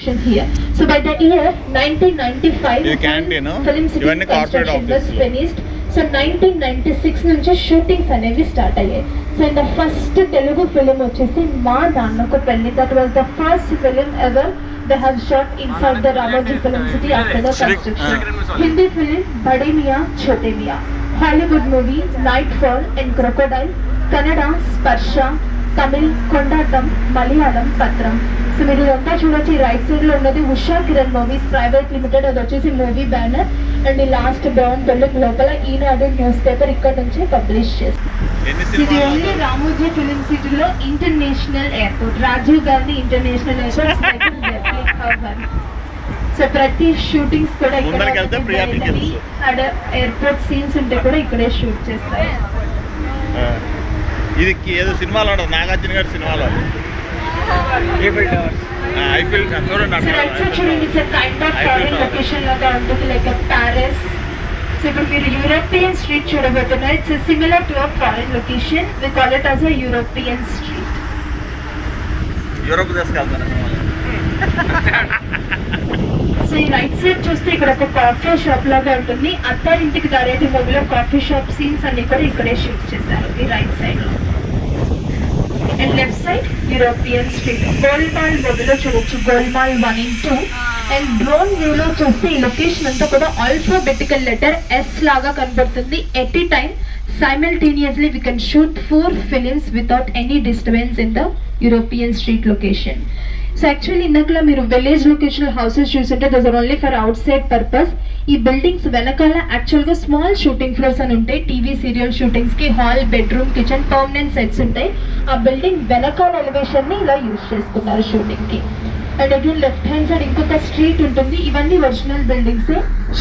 construction here. So by the year 1995, film city construction was finished. So 1996 నుంచి shootings అనేవి start అయ్యాయి. So in the first Telugu film వచ్చేసి మా నాన్నకు పెళ్లి. That was the first film ever they have shot inside the Ramoji Film City after the construction. Hindi film Bade Miyan Chote Miyan, Hollywood movie Nightfall and Crocodile, Kannada Sparsha, Tamil Kondatam, Malayalam Patram. So మీరు ఇదంతా చూడొచ్చు. ఈ right side లో ఉన్నది Usha Kiran movies private limited, అది వచ్చేసి movie banner. And ఈ last brown building లోపల ఈనాడు న్యూస్ పేపర్ ఇక్కడ నుంచి పబ్లిష్ చేస్తారు. ఇది ఓన్లీ రామోజీ ఫిలిం సిటీలో international airport, Rajiv Gandhi international airport. So ప్రతి షూటింగ్స్ కూడా ఇక్కడ ఎయిర్పోర్ట్ సీన్స్ ఉంటే కూడా ఇక్కడే షూట్ చేస్తారు. ఇది ఏదో సినిమాలో ఉంటుంది, నాగార్జున గారి సినిమాలో ఐఫిల్ చూడండి. సో ఇప్పుడు మీరు యూరోపియన్ స్ట్రీట్ చూడబోతున్నారు. It's similar to a foreign location. We call it as a European street. Europe తీసుకెళ్తాను. సో ఈ రైట్ సైడ్ చూస్తే ఇక్కడ ఒక కాఫీ షాప్ లాగా ఉంటుంది. అత్తారింటికి దారేటి మూవీలో కాఫీ షాప్ సీన్స్ అన్ని కూడా ఇక్కడే షూట్ చేశారు ఈ రైట్ సైడ్ లో. And left side European street. Golmaal మూవీలో చూడొచ్చు, గోల్మాల్ 1 and 2. అండ్ డ్రోన్ వ్యూలో చూస్తే ఈ లొకేషన్ అంతా కూడా ఆల్ఫాబెటికల్ లెటర్ ఎస్ లాగా కనబడుతుంది. At a time simultaneously we can shoot 4 films without any disturbance in the European street location. So actually ఇందాకలా మీరు విలేజ్ లొకేషన్ హౌసెస్ చూస్తుంటే those are only for outside purpose. ఈ buildings వెనకాల యాక్చువల్గా small shooting floors అని ఉంటాయి. TV serial shootings కి hall, bedroom, kitchen, permanent sets ఉంటాయి. ఆ బిల్డింగ్ వెనకాల ఎలివేషన్ ని ఇలా యూజ్ చేసుకున్నారు షూటింగ్ కి. And again left hand side ఇంకొక స్ట్రీట్ ఉంటుంది. ఇవన్నీ original buildings.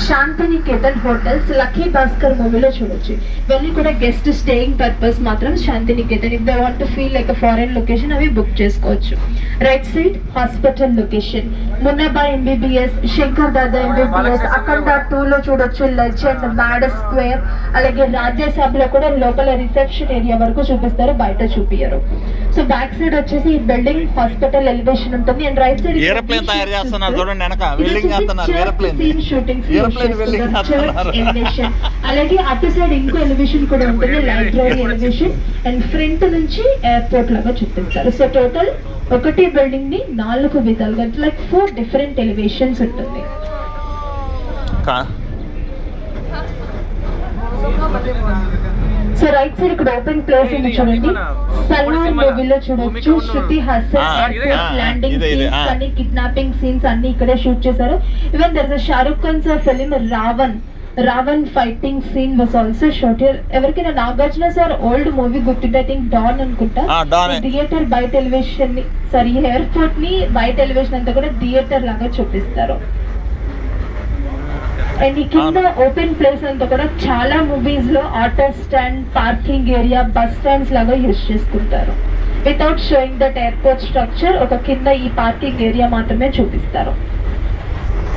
Shantiniketan hotels Lucky Bhaskar మూవీలో చూడొచ్చు. ఇవన్నీ కూడా గెస్ట్ స్టేయింగ్ పర్పస్ మాత్రం Shantiniketan. If they want to feel like a foreign location అవి బుక్ చేసుకోవచ్చు. Right side hospital location. Munnabhai MBBS, Shankar Dada MBBS, Akhanda 2లో చూడొచ్చు లెజెండ్, మ్యాడ్ స్క్వేర్. అలాగే రాజ్యసభలో కూడా లోపల రిసెప్షన్ ఏరియా వరకు చూపిస్తారు, బయట చూపియరు. సో బ్యాక్ సైడ్ వచ్చేసి ఈ బిల్డింగ్ హాస్పిటల్ ఎలివేషన్ ఉంటుంది. అండ్ రైట్ సైడ్ ఏరోప్లేన్ తయారు చేస్తున్నారు చూడండి, వెనక వెల్డింగ్ చేస్తున్నారు. ఏరోప్లేన్ అలాగే అటు సైడ్ ఇంకో ఎలివేషన్ కూడా ఉంటుంది, లైబ్రరీ ఎలివేషన్. అండ్ ఫ్రంట్ నుంచి ఎయిర్పోర్ట్ లాగా చూపిస్తారు. సో టోటల్ ఒకటి బిల్డింగ్ ని 4 విధాలుగా లైక్ 4 డిఫరెంట్ ఎలివేషన్స్ ఉంటుంది. సో రైట్ సైడ్ ఇక్కడ ఓపెన్ ప్లేస్ ఉంది చూడండి. సల్మాన్ మూవీలో చూడొచ్చు, Shruti Haasan airport landing scenes అన్ని, కిడ్నాపింగ్ సీన్స్ అన్ని ఇక్కడే షూట్ చేశారు. Even there is a Shahrukh Khan sir film Raavan fighting scene was also shot here. ఎవరికైనా నాగార్జున సార్ ఓల్డ్ మూవీ గుర్తుంటే ఐ థింక్ డాన్ అనుకుంటా. థియేటర్ బయట ఎలివేషన్ ని సారీ ఎయిర్పోర్ట్ ని బయట ఎలివేషన్ అంతా కూడా థియేటర్ లాగా చూపిస్తారు. అండ్ ఈ కింద ఓపెన్ ప్లేస్ అంతా కూడా చాలా మూవీస్ లో auto stand, parking area, bus stands లాగా యూజ్ చేసుకుంటారు. Without showing that airport structure ఒక కింద ఈ పార్కింగ్ ఏరియా మాత్రమే చూపిస్తారు.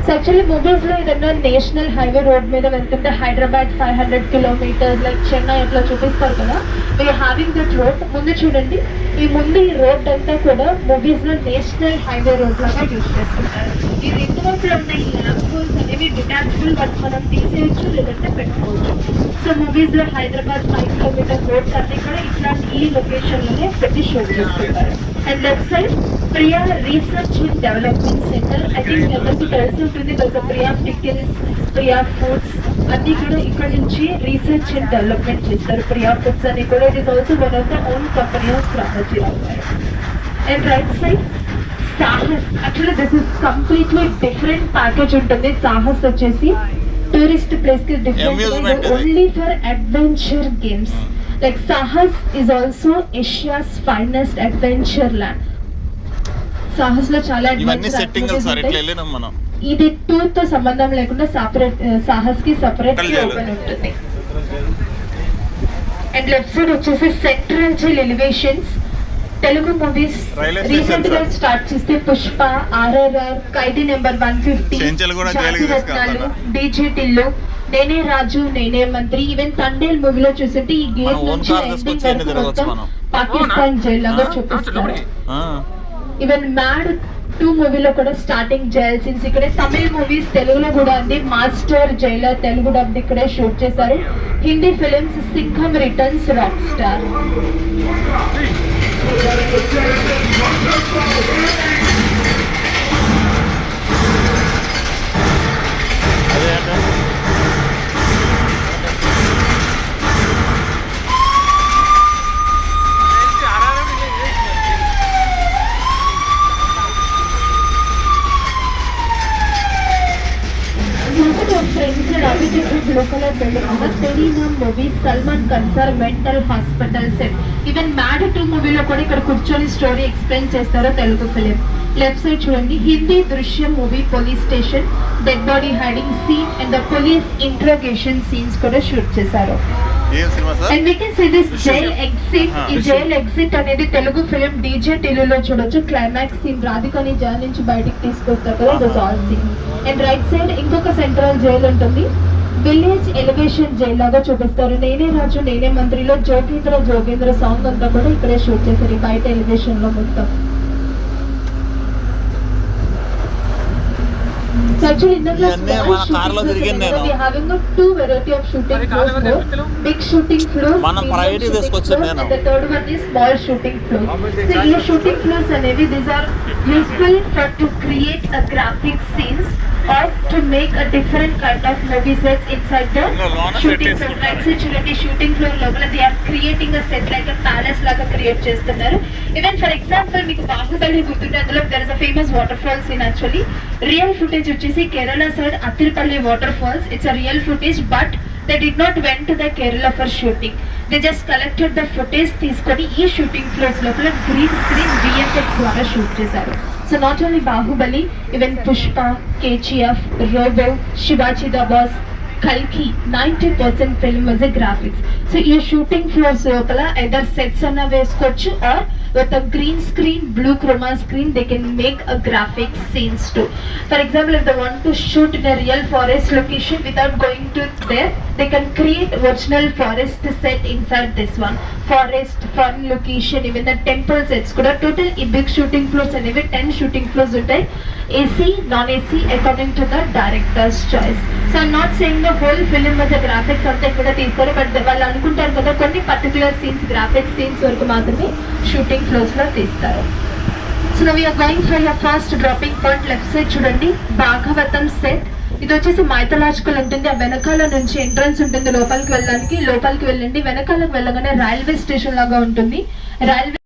సో యాక్చువల్లీ మూవీస్ లో ఏదైనా నేషనల్ హైవే రోడ్ మీద వెళ్తుంటే హైదరాబాద్ 500 kilometers లైక్ చెన్నై అట్లా చూపిస్తారు కదా, వీఆర్ హ్యావింగ్ దట్ రోడ్. ముందు చూడండి, ఈ రోడ్ అంతా కూడా మూవీస్ లో నేషనల్ హైవే రోడ్ లాగా యూజ్ చేసుకుంటారు. ఈ రెండు వైపులో ఉన్న ఈ ల్యాంప్ పోల్స్ అనేవి డిటాచబుల్, బట్ మనం తీసేయచ్చు లేదంటే పెట్టుకోవచ్చు. సో మూవీస్ లో హైదరాబాద్ 5 kilometer రోడ్స్ అన్ని కూడా ఇట్లాంటి ఈ లొకేషన్ లోనే పెట్టి షో చేసుకుంటారు. And left side Priya research and development centre. I think ఎవరికి తెలిసి ఉంటుంది కదా, ప్రియా పికిల్స్, ప్రియా ఫుడ్స్ అన్ని కూడా ఇక్కడ నుంచి రీసెర్చ్ అండ్ డెవలప్మెంట్ చేస్తారు. ప్రియా ఫుడ్స్ అని కూడా it is also one of the own company of Ramoji Rao గారు. And right side Sahas. Actually this is completely different package ఉంటుంది. సాహస్ వచ్చేసి టూరిస్ట్ ప్లేస్ కి different, only for adventure games. Like Sahas is also Asia's finest adventure land. Sahas లో చాలా adventure ఇది tour తో సంబంధం లేకుండా సెపరేట్ సాహస్ కి సెపరేట్ ఓపెన్ ఉంటుంది. అండ్ లెఫ్ట్ సైడ్ వచ్చేసి central jail elevations. Telugu movies recent గా స్టార్ట్ చేస్తే పుష్ప, RRR, ఖైదీ నెంబర్ 150, జాతిరత్నాలు, డీజే టిల్లు, నేనే రాజు నేనే మంత్రి. ఈవెన్ తండేల్ మూవీలో చూస్తుంటే ఈ గేట్ నుంచి ఎండింగ్ వరకు మొత్తం పాకిస్తాన్ జైల్ లాగా చూపిస్తారు. ఈవెన్ మ్యాడ్ 2 మూవీలో కూడా స్టార్టింగ్ జైల్ సీన్స్ ఇక్కడే. తమిళ మూవీస్ తెలుగులో కూడా ఉంది. మాస్టర్ జైలర్ తెలుగు డబ్ ఇక్కడే షూట్ చేశారు. Hindi films Singham Returns, Rock Star. అదే అంటే ఫ్రెండ్స్ రవి చెట్టు బ్లూ కలర్ బిల్డింగ్ తెలీనా movie Salman Khan sir mental hospital set. Even Mad 2 మూవీలో కూడా ఇక్కడ కూర్చొని స్టోరీ ఎక్స్ప్లెయిన్ చేస్తారు తెలుగు ఫిలిం. లెఫ్ట్ సైడ్ చూడండి, Hindi Drishyam movie police station, dead body hiding scene and the police interrogation scenes కూడా షూట్ చేశారు. ఏం సినిమా sir? And we can see this jail exit. ఈ జైల్ ఎగ్జిట్ అనేది తెలుగు ఫిలిం డీజే టీవీలో చూడొచ్చు. క్లైమాక్స్ సీన్ రాధికని జైలు నుంచి బయటికి తీసుకొస్తారు కదా, those all scene. And right side ఇంకొక సెంట్రల్ జైల్ ఉంటుంది. విలేజ్ ఎలివేషన్ జైల్ లాగా చూపిస్తారు. నేనే రాజు నేనే మంత్రిలో జోగేంద్ర సాంగ్ అంతా కూడా ఇక్కడే షూట్ చేశారు, బయట ఎలివేషన్ లో మొత్తం. So actually in the ఇవన్నీ మన కార్లో తిరిగింది నేను. we having a 2 variety of shooting floors, big shooting floors, మనం ప్రైవేట్ తీసుకొచ్చాను నేను. and the third one is small shooting floors. So ఈ shooting floors అనేవి these are useful for to create a graphic scenes or to make a different kind of movie sets inside the shooting floor. Right, so చూడండి shooting floor లోపల they are creating a set like a palace లాగా create చేస్తున్నారు. Even for example మీకు బాహుబలి గుర్తుంటే అందులో there is a famous waterfall scene. Actually real footage వచ్చేసి Kerala side Athirappilly water falls. It's a real footage but they did not went to the Kerala for shooting. They just collected the footage తీసుకొని ఈ shooting floors లోపల green screen VFX ద్వారా shoot చేశారు. So not only Baahubali, even Pushpa, KGF, Robo, Sivaji the boss, కల్కి 90% film was graphics. So ఈ shooting floors లోపల either sets అన్న వేసుకోవచ్చు or with a green screen, blue chroma screen, they can make a graphic scenes too. For example, if they want to shoot in a real forest location without going to there, they can create original forest set inside this one. Forest, foreign location, even the temple sets. Could have total big shooting floors and even 10 shooting floors would take AC, non-AC according to the director's choice. So I'm not saying the whole film was a graphics ante kuda teesaru, but వాళ్ళు అనుకుంటారు కదా కొన్ని particular scenes graphics scenes వరకు మాత్రమే shooting floors లో తీస్తారు. So now we are going for your first dropping point. Left side చూడండి, Bhagavatam set. ఇది వచ్చేసి మైథలాజికల్ ఉంటుంది. ఆ వెనకాల నుంచి ఎంట్రన్స్ ఉంటుంది లోపలికి వెళ్ళడానికి. లోపలికి వెళ్ళండి, వెనకాలకు వెళ్ళగానే రైల్వే స్టేషన్ లాగా ఉంటుంది. రైల్వే